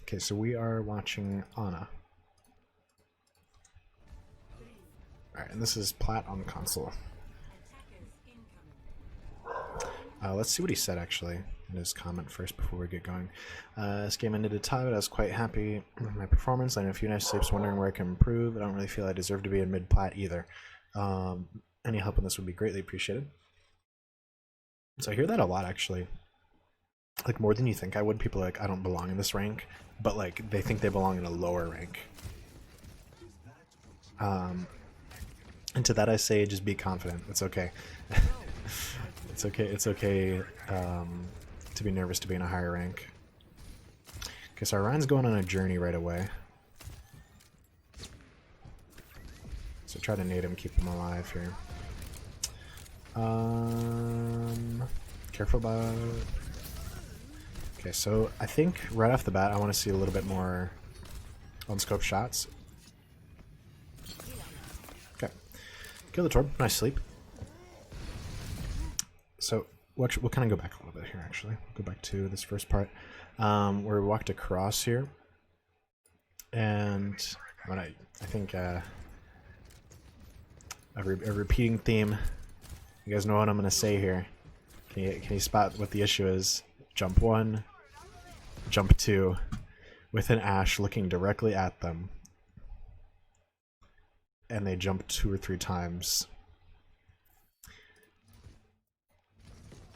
Okay, so we are watching Ana. Alright, and this is Plat on console. Let's see what he said actually in his comment first before we get going. This game ended a tie, but I was quite happy with my performance. I had a few nice sleeps wondering where I can improve. I don't really feel I deserve to be in mid-plat either. Any help on this would be greatly appreciated. So I hear that a lot actually. Like more than you think I would. People are like, I don't belong in this rank, but like they think they belong in a lower rank. And to that I say, just be confident. It's okay. It's okay. It's okay to be nervous to be in a higher rank. Okay, so Orion's going on a journey right away. So try to nade him, keep him alive here. Careful about... Okay, so I think right off the bat I want to see a little bit more unscoped shots. Okay. Kill the Torb. Nice sleep. So we'll kind of go back a little bit here actually. Go back to this first part where we walked across here. And when I think a repeating theme. You guys know what I'm going to say here. Can you spot what the issue is? Jump 1, jump 2, with an Ashe looking directly at them. And they jump 2 or 3 times.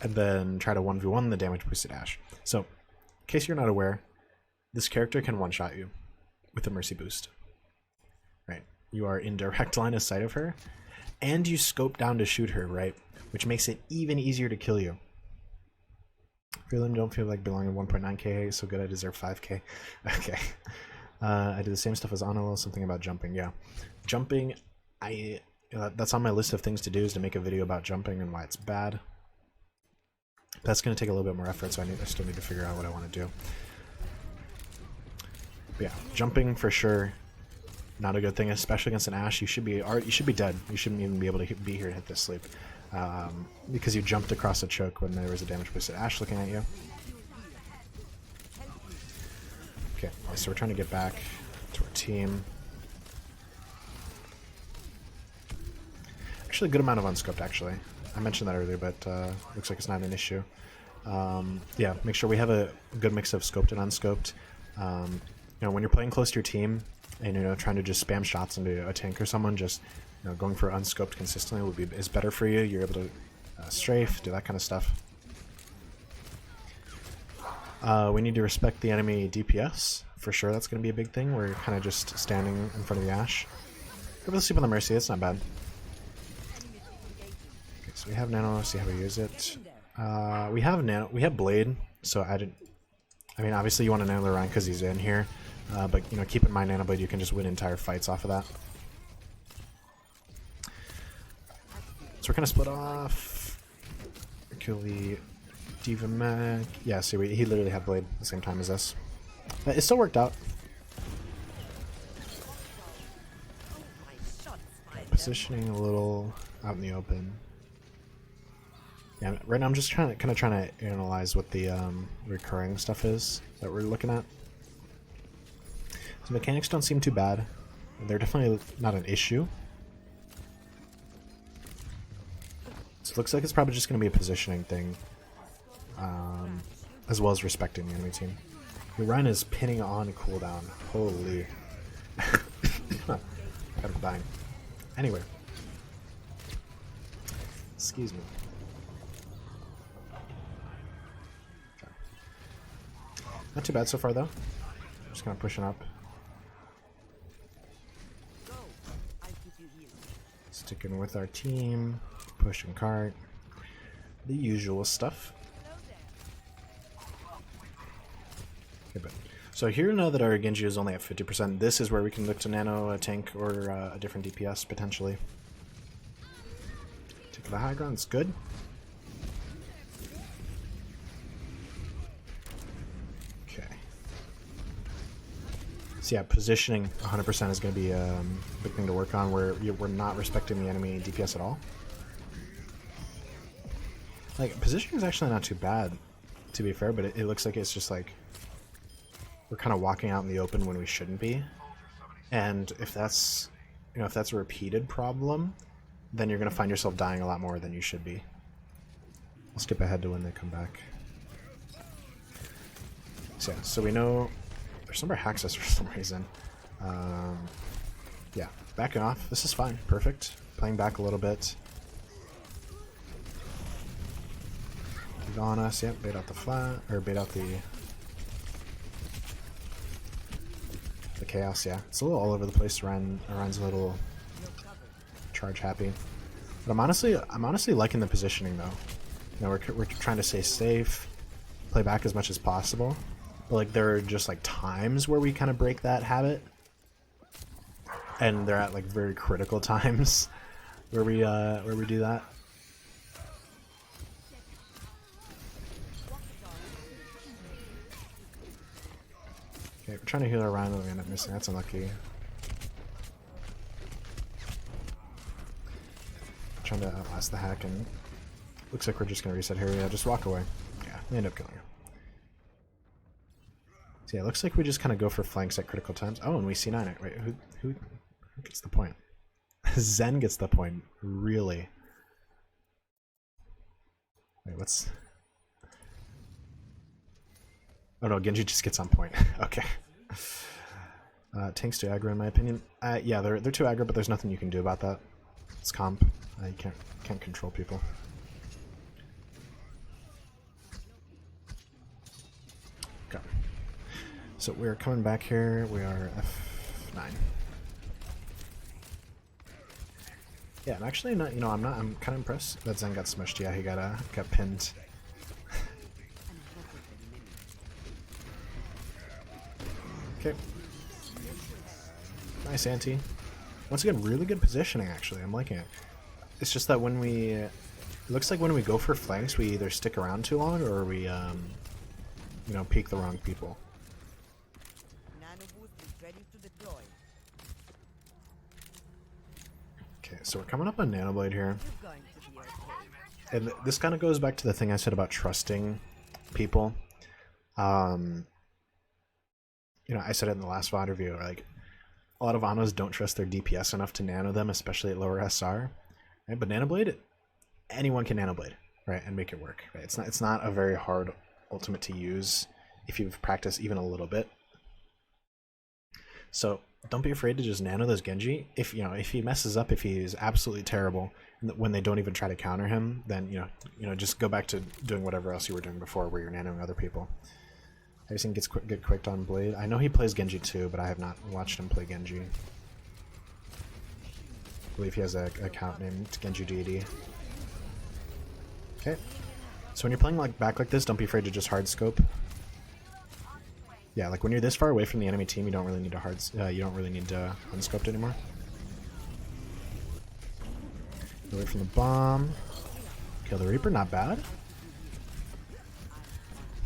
And then try to 1v1 the damage boosted Ashe. So, in case you're not aware, this character can one-shot you with a Mercy boost. Right? You are in direct line of sight of her, and you scope down to shoot her, right? Which makes it even easier to kill you. Really don't feel like belonging 1.9k, so good I deserve 5k. Okay. I did the same stuff as Ana, something about jumping, yeah. Jumping, that's on my list of things to do, is to make a video about jumping and why it's bad. That's going to take a little bit more effort, so I still need to figure out what I want to do. But yeah, jumping for sure, not a good thing, especially against an Ashe. You should be dead. You shouldn't even be able to be here to hit this sleep. Because you jumped across a choke when there was a damage boosted Ashe looking at you. Okay, so we're trying to get back to our team. Actually, a good amount of unscoped, actually. I mentioned that earlier, but looks like it's not an issue. Yeah, make sure we have a good mix of scoped and unscoped. You know, when you're playing close to your team and trying to just spam shots into a tank or someone, just going for unscoped consistently is better for you. You're able to strafe, do that kind of stuff. We need to respect the enemy DPS for sure. That's going to be a big thing. We're kind of just standing in front of the Ashe. Go sleep on the Mercy. It's not bad. Okay, so we have Nano. Let's see how we use it. We have Nano. We have Blade. So I mean, obviously you want to Nano Orion because he's in here, but keep in mind Nano Blade. You can just win entire fights off of that. So we're kind of split off. Kill the Diva Mech. Yeah, see, he literally had Blade at the same time as us. But it still worked out. Positioning a little out in the open. Yeah, right now I'm just kind of trying to analyze what the recurring stuff is that we're looking at. So mechanics don't seem too bad. They're definitely not an issue. So it looks like it's probably just going to be a positioning thing, as well as respecting the enemy team. Your Ryan is pinning on cooldown. Holy. I'm dying. Anyway. Excuse me. Okay. Not too bad so far, though. Just kind of pushing up. Sticking with our team. Push and cart. The usual stuff. Okay, but so here now that our Genji is only at 50%, this is where we can look to nano a tank or a different DPS potentially. Take the high ground, it's good. Okay. So yeah, positioning 100% is going to be a big thing to work on, where we're not respecting the enemy DPS at all. Like, positioning is actually not too bad, to be fair, but it looks like it's just like we're kind of walking out in the open when we shouldn't be. And if that's, if that's a repeated problem, then you're going to find yourself dying a lot more than you should be. I'll skip ahead to when they come back. So, yeah, so we know there's some hacks us for some reason. Yeah, backing off. This is fine. Perfect. Playing back a little bit. He's on us. Yep, bait out the flat, or bait out the chaos. Yeah, it's a little all over the place. Ryan's a little charge happy, but I'm honestly liking the positioning though. We're trying to stay safe, play back as much as possible. But like there are just like times where we kind of break that habit, and they're at like very critical times where we do that. Okay, we're trying to heal our Ryan, but we end up missing. That's unlucky. Trying to outlast the hack, and looks like we're just gonna reset here. Yeah, just walk away. Yeah, we end up killing her. So yeah, looks like we just kind of go for flanks at critical times. Oh, and we C9 it. Wait, who gets the point? Zen gets the point. Really? Wait, what's... Oh no, Genji just gets on point. Okay. Tanks too aggro in my opinion. Yeah, they're too aggro, but there's nothing you can do about that. It's comp. You can't control people. Okay. So we're coming back here. We are F9. Yeah, I'm actually not. I'm kind of impressed that Zen got smushed. Yeah, he got pinned. Okay. Nice anti. Once again, really good positioning, actually. I'm liking it. It's just that when we... It looks like when we go for flanks, we either stick around too long or we, peek the wrong people. Okay, so we're coming up on Nanoblade here. And this kind of goes back to the thing I said about trusting people. I said it in the last VOD review, like, a lot of Anos don't trust their DPS enough to nano them, especially at lower SR. Right? But Nanoblade, anyone can Nanoblade, right, and make it work. Right? It's not a very hard ultimate to use if you've practiced even a little bit. So don't be afraid to just nano those Genji. If he messes up, if he's absolutely terrible, when they don't even try to counter him, then just go back to doing whatever else you were doing before, where you're nanoing other people. Have you seen get quicked on Blade? I know he plays Genji too, but I have not watched him play Genji. I believe he has an account named Genji Deity. Okay, so when you're playing back like this, don't be afraid to just hard scope. Yeah, like when you're this far away from the enemy team, you don't really need to unscoped anymore. Away from the bomb. Kill the Reaper, not bad.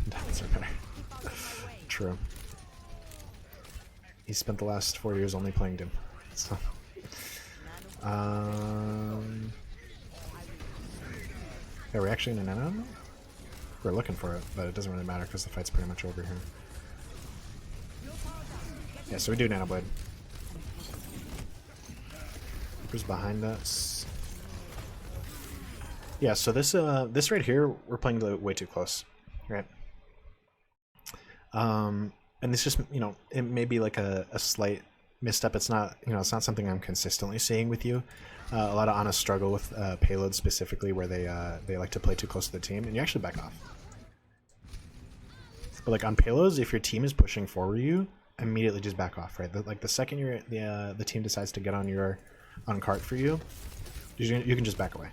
Diamonds are better. True. He spent the last 4 years only playing Doom. So, are we actually in an nano? We're looking for it, but it doesn't really matter because the fight's pretty much over here. Yeah, so we do Nanoblade. Reaper's behind us. Yeah, so this right here, we're playing way too close, right? And this just, it may be like a slight misstep. It's not, it's not something I'm consistently seeing with you. A lot of Anas struggle with payloads specifically, where they like to play too close to the team, and you actually back off. But like on payloads, if your team is pushing forward you, immediately just back off, right? Like the second the team decides to get on cart for you, you can just back away,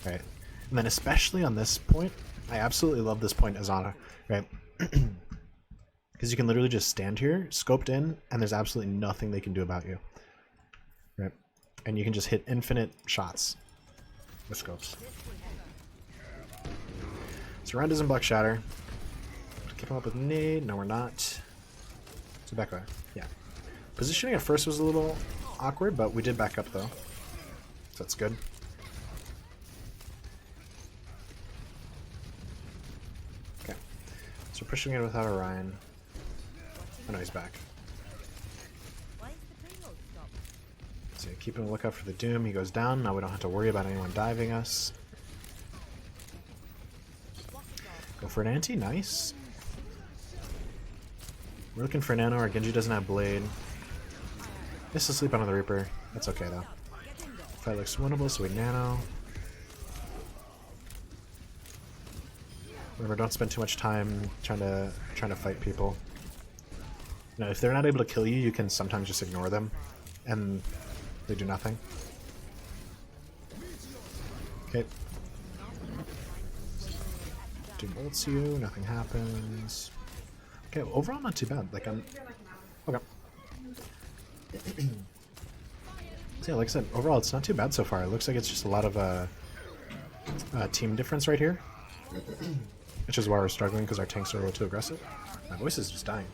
right? And then especially on this point, I absolutely love this point as Ana, right? Because you can literally just stand here, scoped in, and there's absolutely nothing they can do about you, right? And you can just hit infinite shots with scopes. So Ryan doesn't block Shatter. Keep him up with nade. No, we're not. So back away. Yeah. Positioning at first was a little awkward, but we did back up though. So that's good. Okay. So we're pushing in without Orion. Oh no, he's back. So keeping a lookout for the Doom. He goes down. Now we don't have to worry about anyone diving us. Go for an anti. Nice. We're looking for nano. Our Genji doesn't have blade. Just asleep on the Reaper. That's okay though. Fight looks winnable, so we nano. Remember, don't spend too much time trying to fight people. You know, if they're not able to kill you, you can sometimes just ignore them, and they do nothing. Okay. Doom ults you, nothing happens. Okay, overall not too bad. Like I'm okay. So yeah, like I said, overall it's not too bad so far. It looks like it's just a lot of team difference right here. Which is why we're struggling, because our tanks are a little too aggressive. My voice is just dying.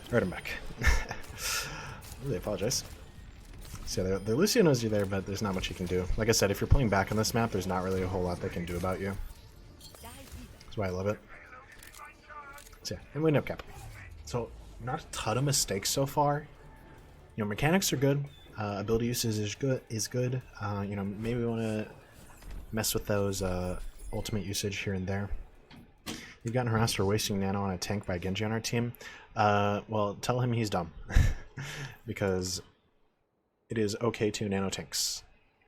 Alright, I'm back. Really apologize. So yeah, the Lucio knows you're there, but there's not much you can do. Like I said, if you're playing back on this map, there's not really a whole lot they can do about you. That's why I love it. So yeah, and we end up capping. So not a ton of mistakes so far. You know, mechanics are good. Ability usage is good. You know, maybe we want to mess with those ultimate usage here and there. You've gotten harassed for wasting nano on a tank by Genji on our team. Well, tell him he's dumb, because it is okay to nano tanks,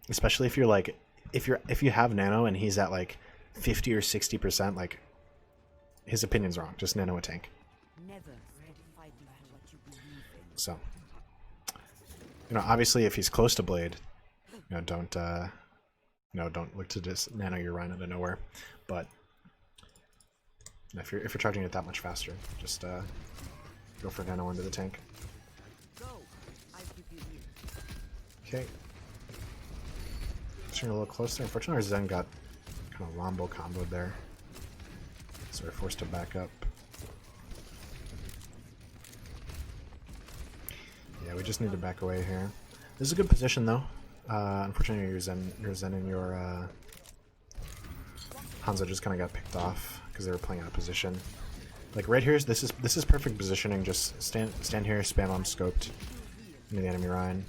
especially if you're like, if you have nano and he's at like 50 or 60%. Like, his opinion's wrong. Just nano a tank. So. You know, obviously, if he's close to blade, you know, don't look to just nano your Rhine out of nowhere. But if you're charging it that much faster, just go for nano into the tank. Okay. Turning a little closer. Unfortunately, our Zen got kind of Rombo comboed there, so we're forced to back up. Yeah, we just need to back away here. This is a good position though. Unfortunately, your Zen and your Hanzo just kind of got picked off because they were playing out of position. Like right here, this is perfect positioning. Just stand here, spam on scoped into the enemy Rhine.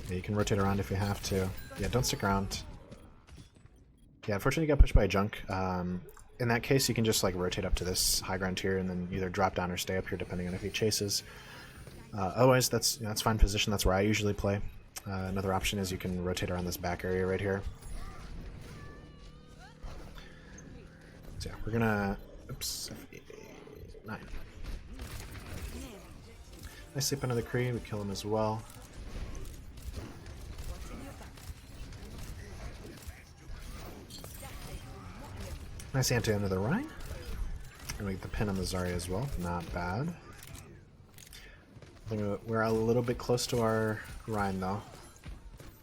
Yeah, you can rotate around if you have to. Yeah, don't stick around. Yeah, unfortunately, you got pushed by a junk. In that case, you can just like rotate up to this high ground here and then either drop down or stay up here depending on if he chases. Otherwise, that's fine position. That's where I usually play. Another option is you can rotate around this back area right here. So yeah, we're gonna... Oops. 9. Nice sleep under the Kree. We kill him as well. Nice anti under the Rhine. And we get the pin on the Zarya as well. Not bad. I think we're a little bit close to our Rhine though.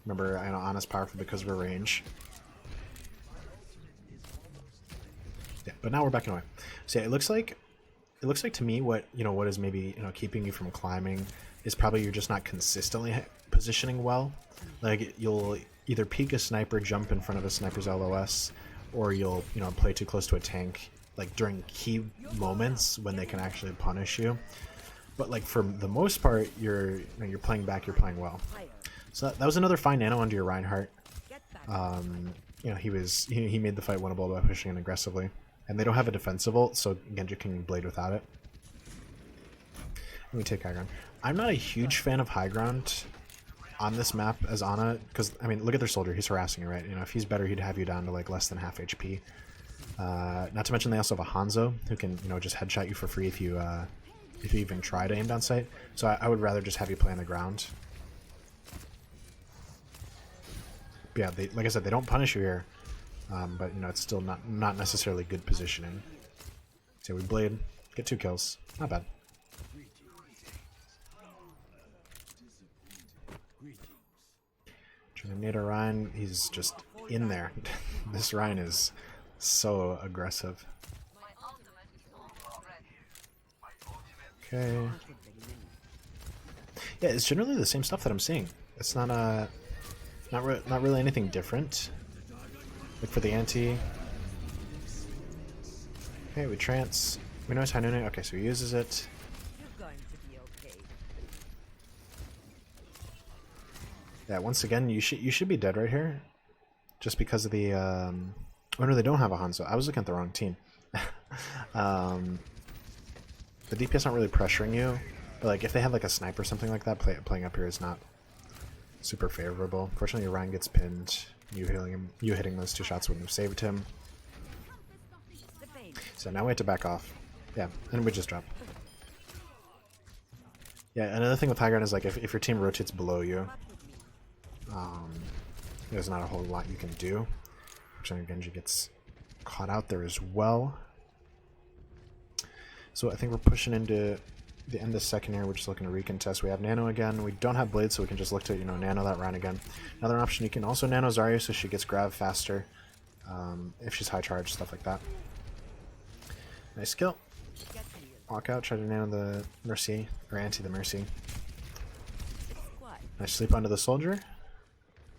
Remember, I know Ana's powerful because of her range. Yeah, but now we're backing away. So yeah, it looks like to me what is maybe keeping you from climbing is probably you're just not consistently positioning well. Like you'll either peek a sniper, jump in front of a sniper's LOS, or you'll play too close to a tank like during key moments when they can actually punish you. But like for the most part, you're playing back, you're playing well. So that was another fine nano under your Reinhardt. He made the fight winnable by pushing in aggressively. And they don't have a defensive ult, so Genji can blade without it. Let me take high ground. I'm not a huge fan of high ground on this map as Ana, because I mean, look at their soldier. He's harassing you, right? If he's better, he'd have you down to like less than half HP. Not to mention they also have a Hanzo who can just headshot you for free if you even try to aim down sight. So I would rather just have you play on the ground. But yeah, like I said, they don't punish you here. But it's still not necessarily good positioning. So we blade, get 2 kills, not bad. Trying to nade a Rhine, he's just in there. This Rhine is so aggressive. Okay. Yeah, it's generally the same stuff that I'm seeing. It's not Not really anything different. Look for the anti. Okay, we trance. We know it's high nooning. Okay, so he uses it. You're going to be okay. Yeah, once again, you should be dead right here, just because of the. Oh no, they don't have a Hanzo. I was looking at the wrong team. The DPS aren't really pressuring you, but like if they have like a sniper or something like that, playing up here is not super favorable. Fortunately, Ryan gets pinned. You hitting those 2 shots wouldn't have saved him. So now we have to back off. Yeah, and we just drop. Yeah, another thing with high ground is like if your team rotates below you, there's not a whole lot you can do. Fortunately, Genji gets caught out there as well. So I think we're pushing into the end of the second here. We're just looking to recontest. We have Nano again. We don't have Blade, so we can just look to, Nano that round again. Another option, you can also Nano Zarya so she gets grabbed faster if she's high charge, stuff like that. Nice kill. Walk out, try to Nano the Mercy, or anti the Mercy. Nice sleep onto the soldier.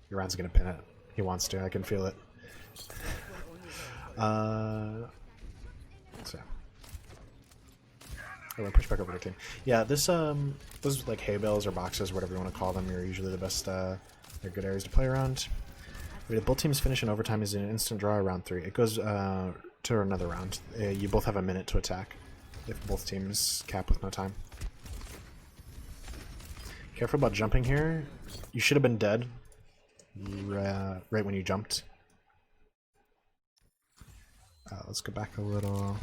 Iran's gonna pin it. He wants to, I can feel it. So. I'm gonna push back over to team. Yeah, this those like hay bales or boxes, whatever you want to call them, are usually the best. They're good areas to play around. If both teams finish in overtime, is an instant draw round 3. It goes to another round. You both have a minute to attack if both teams cap with no time. Careful about jumping here. You should have been dead right when you jumped. Let's go back a little.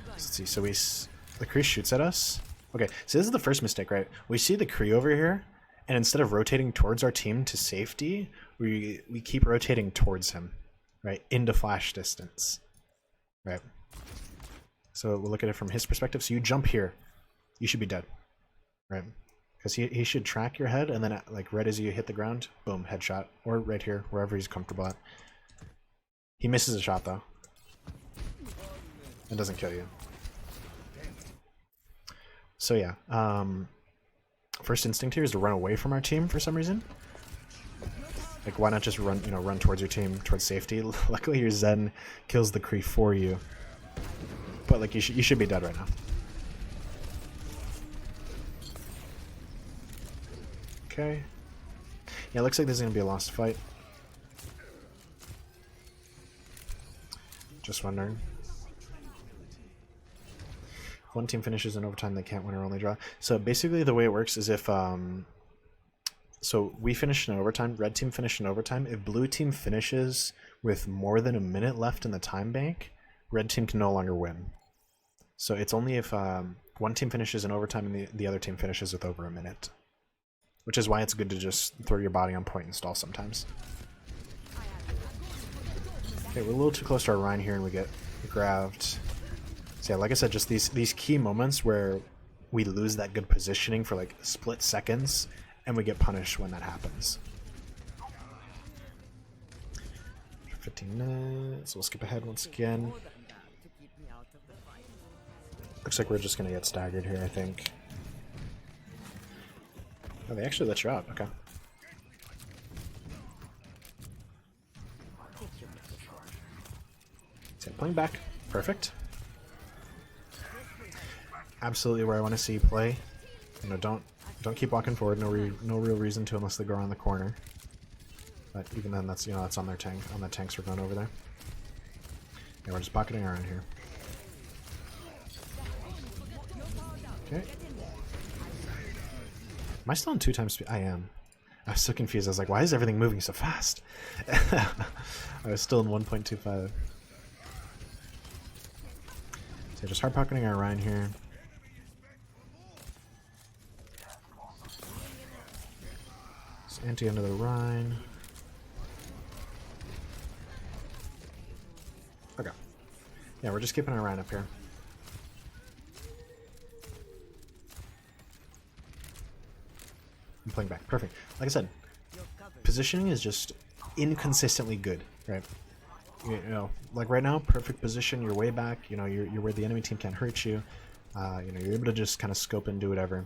Let's see, so the Kree shoots at us. Okay, so this is the first mistake, right? We see the Kree over here, and instead of rotating towards our team to safety, we keep rotating towards him, right? Into flash distance, right? So we'll look at it from his perspective. So you jump here, you should be dead, right? Because he should track your head, and then like right as you hit the ground, boom, headshot. Or right here, wherever he's comfortable at. He misses a shot, though. And doesn't kill you. So yeah, first instinct here is to run away from our team for some reason. Like, why not just run, run towards your team, towards safety? Luckily, your Zen kills the Kree for you. But like, you should be dead right now. Okay. Yeah, it looks like this is gonna be a lost fight. Just wondering. One team finishes in overtime, they can't win or only draw. So basically the way it works is if so we finish in overtime, red team finished in overtime. If blue team finishes with more than a minute left in the time bank, red team can no longer win. So it's only if one team finishes in overtime and the other team finishes with over a minute. Which is why it's good to just throw your body on point and stall sometimes. Okay, we're a little too close to our Rhine here and we get grabbed. So yeah, like I said, just these key moments where we lose that good positioning for like split seconds, and we get punished when that happens. 15 minutes, we'll skip ahead once again. Looks like we're just gonna get staggered here, I think. Oh, they actually let you out, okay. So playing back, perfect. Absolutely where I want to see you play. Don't keep walking forward. No real reason to unless they go around the corner. But even then, that's that's on their tank. On the tanks we're going over there. Yeah, we're just bucketing around here. Okay. Am I still in 2 times speed? I am. I was so confused. I was like, why is everything moving so fast? I was still in 1.25. So just hard pocketing our Rhine here. Anti under the Rhine. Okay. Yeah, we're just keeping our Rhine up here. I'm playing back. Perfect. Like I said, positioning is just inconsistently good, right? Like right now, perfect position, you're way back, you're where the enemy team can't hurt you. You're able to just kind of scope and do whatever.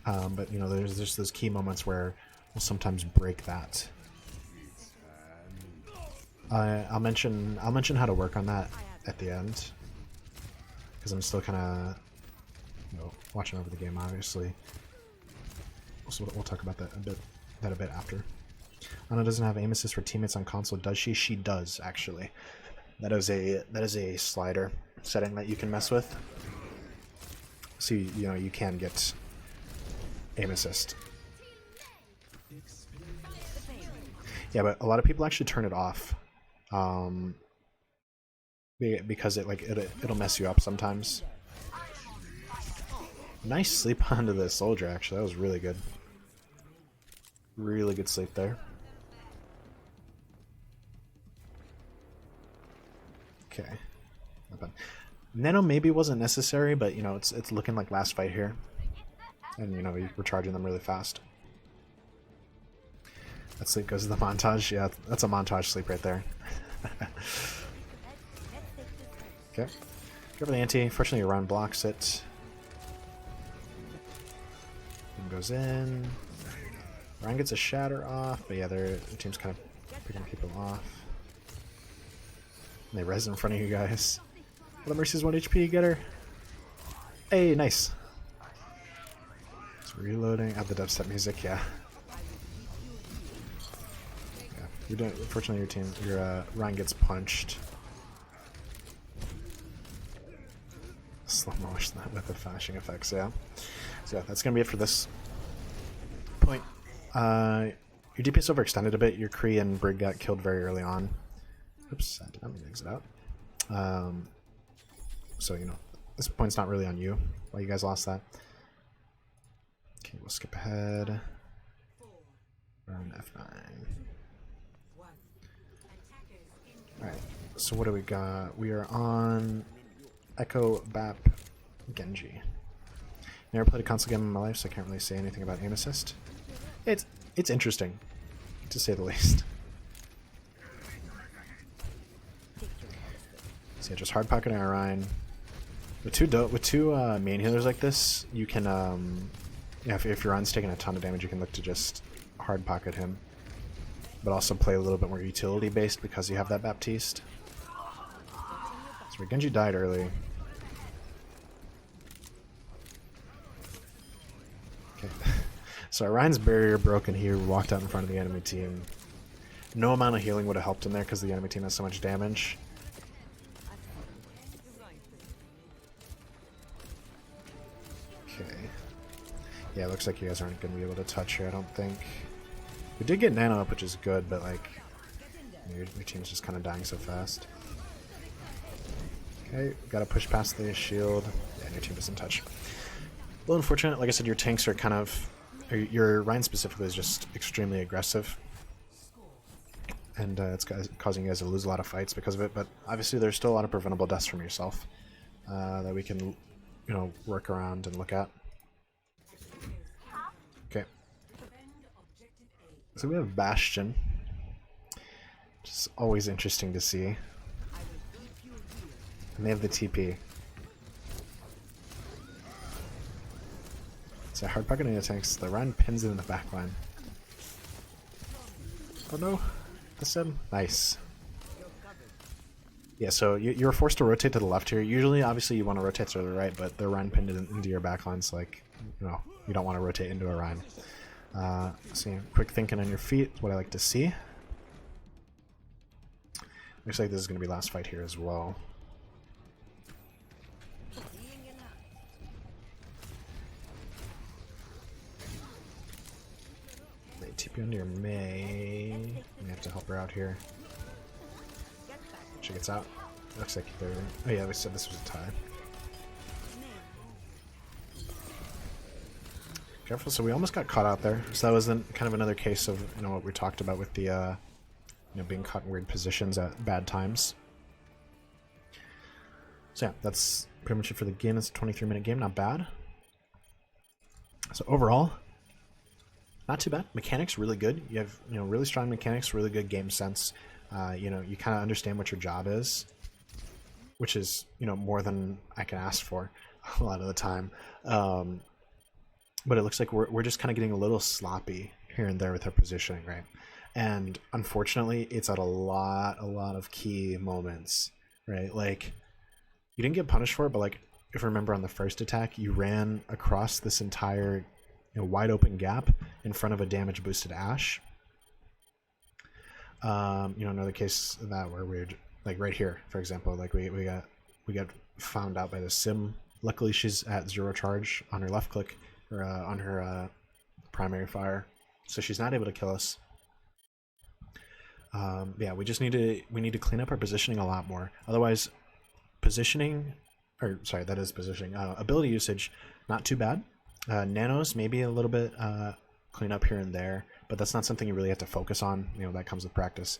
But there's just those key moments where will sometimes break that. I'll mention how to work on that at the end, because I'm still kind of watching over the game, obviously. So we'll talk about that a bit after. Ana doesn't have aim assist for teammates on console, does she? She does, actually. That is a slider setting that you can mess with. So you can get aim assist. Yeah, but a lot of people actually turn it off, because it'll mess you up sometimes. Nice sleep onto the soldier, actually. That was really good. Really good sleep there. Okay. Not bad. Nano maybe wasn't necessary, but it's looking like last fight here. And we're charging them really fast. That sleep goes to the montage. Yeah, that's a montage sleep right there. Okay. Go for the anti. Fortunately, your round blocks it. Goes in. Ryan gets a shatter off, but yeah, their team's kind of picking people off. And they res in front of you guys. Well, the Mercy's 1 HP, get her. Hey, nice. It's reloading. Add the dubstep music, yeah. Yeah, you're doing. Fortunately, your Ryan gets punched. Slow motion that with the flashing effects, yeah. So yeah, that's gonna be it for this point. Your DPS overextended a bit. Your Kree and Brig got killed very early on. Oops, I did not mean to exit out. So this point's not really on you. Why you guys lost that? Okay, we'll skip ahead. Run F9. Alright, so what do we got? We are on Echo, Bap, Genji. Never played a console game in my life, so I can't really say anything about aim assist. It's interesting, to say the least. So yeah, just hard pocketing Orion. With two main healers like this, you can yeah, if your Orion's taking a ton of damage, you can look to just hard pocket him, but also play a little bit more utility based because you have that Baptiste. So Genji died early. Okay. So Orion's barrier broken here, walked out in front of the enemy team. No amount of healing would have helped him there because the enemy team has so much damage. Okay. Yeah, it looks like you guys aren't going to be able to touch here, I don't think. We did get Nano up, which is good, but like, your team's just kind of dying so fast. Okay, gotta push past the shield. Yeah, and your team doesn't touch. A little unfortunate. Like I said, your tanks are kind of... Your Ryan specifically is just extremely aggressive. And it's causing you guys to lose a lot of fights because of it, but obviously there's still a lot of preventable deaths from yourself that we can, work around and look at. Okay. So we have Bastion, which is always interesting to see. And they have the TP. So hard pocketing the tanks. The Ryan pins it in the back line. Oh no. The sim. Nice. Yeah, so you're forced to rotate to the left here. Usually, obviously, you want to rotate to the right, but the Ryan pinned it into your backline, so like, you don't want to rotate into a Ryan. So yeah, quick thinking on your feet is what I like to see. Looks like this is going to be last fight here as well. They TP onto your May. We have to help her out here. She gets out. Looks like they're... Oh yeah, we said this was a tie. Careful, so we almost got caught out there. So that was then kind of another case of what we talked about with the being caught in weird positions at bad times. So yeah, that's pretty much it for the game. It's a 23-minute game, not bad. So overall, not too bad. Mechanics really good. You have really strong mechanics, really good game sense. You kind of understand what your job is, which is more than I can ask for a lot of the time. But it looks like we're just kind of getting a little sloppy here and there with her positioning, right? And unfortunately, it's at a lot of key moments, right? Like, you didn't get punished for it, but like, if you remember on the first attack, you ran across this entire wide open gap in front of a damage boosted Ashe. Another case of that where we're like right here, for example, like we got found out by the sim. Luckily, she's at 0 charge on her left click or on her primary fire, so she's not able to kill us. Yeah, we need to clean up our positioning a lot more. Otherwise, positioning, or sorry, that is positioning. Ability usage, not too bad. Nanos maybe a little bit clean up here and there, but that's not something you really have to focus on. That comes with practice.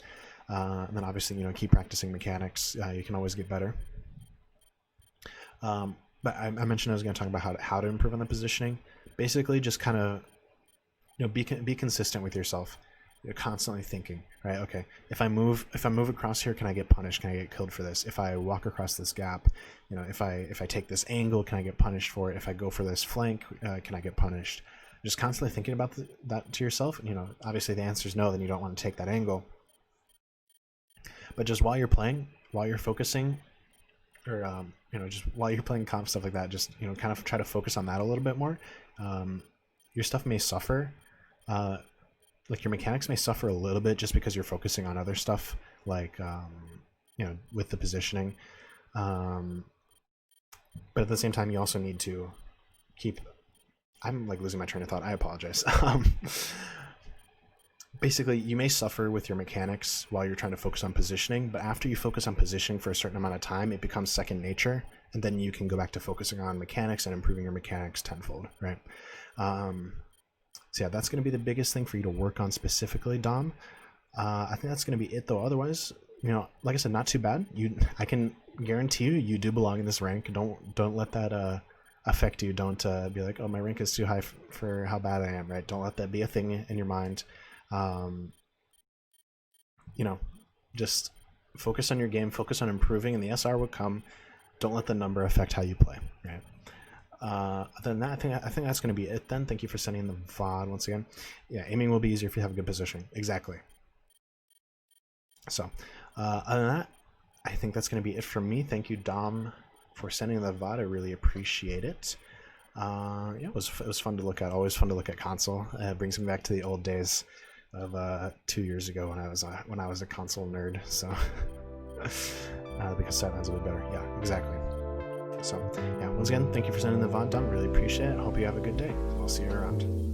And then obviously, keep practicing mechanics. You can always get better. But I mentioned I was going to talk about how to improve on the positioning. Basically, just kind of be consistent with yourself. You're constantly thinking, right? Okay, if I move across here, can I get punished? Can I get killed for this? If I walk across this gap, if I take this angle, can I get punished for it? If I go for this flank, can I get punished? Just constantly thinking about that to yourself. Obviously the answer is no, then you don't want to take that angle. But just while you're playing, while you're focusing, or just while you're playing comp, stuff like that, just kind of try to focus on that a little bit more. Your stuff may suffer. Like your mechanics may suffer a little bit just because you're focusing on other stuff, like with the positioning. But at the same time, you also need to keep. I'm like losing my train of thought. I apologize. Basically, you may suffer with your mechanics while you're trying to focus on positioning, but after you focus on positioning for a certain amount of time, it becomes second nature, and then you can go back to focusing on mechanics and improving your mechanics tenfold, right? So yeah, that's going to be the biggest thing for you to work on specifically, Dom. I think that's going to be it, though. Otherwise, like I said, not too bad. I can guarantee you do belong in this rank. Don't let that affect you. Don't be like, oh, my rank is too high for how bad I am, right? Don't let that be a thing in your mind. Just focus on your game, focus on improving, and the SR will come. Don't let the number affect how you play, right? Other than that, I think that's going to be it then. Thank you for sending the VOD once again. Yeah, aiming will be easier if you have a good positioning. Exactly. So, other than that, I think that's going to be it from me. Thank you, Dom, for sending the VOD. I really appreciate it. Yeah, it was fun to look at. Always fun to look at console. It brings me back to the old days of 2 years ago when I was a console nerd. So because Sidelined's a bit better. Yeah, exactly. So yeah, once again, thank you for sending the VOD, Dom. Really appreciate it. I hope you have a good day. I'll see you around.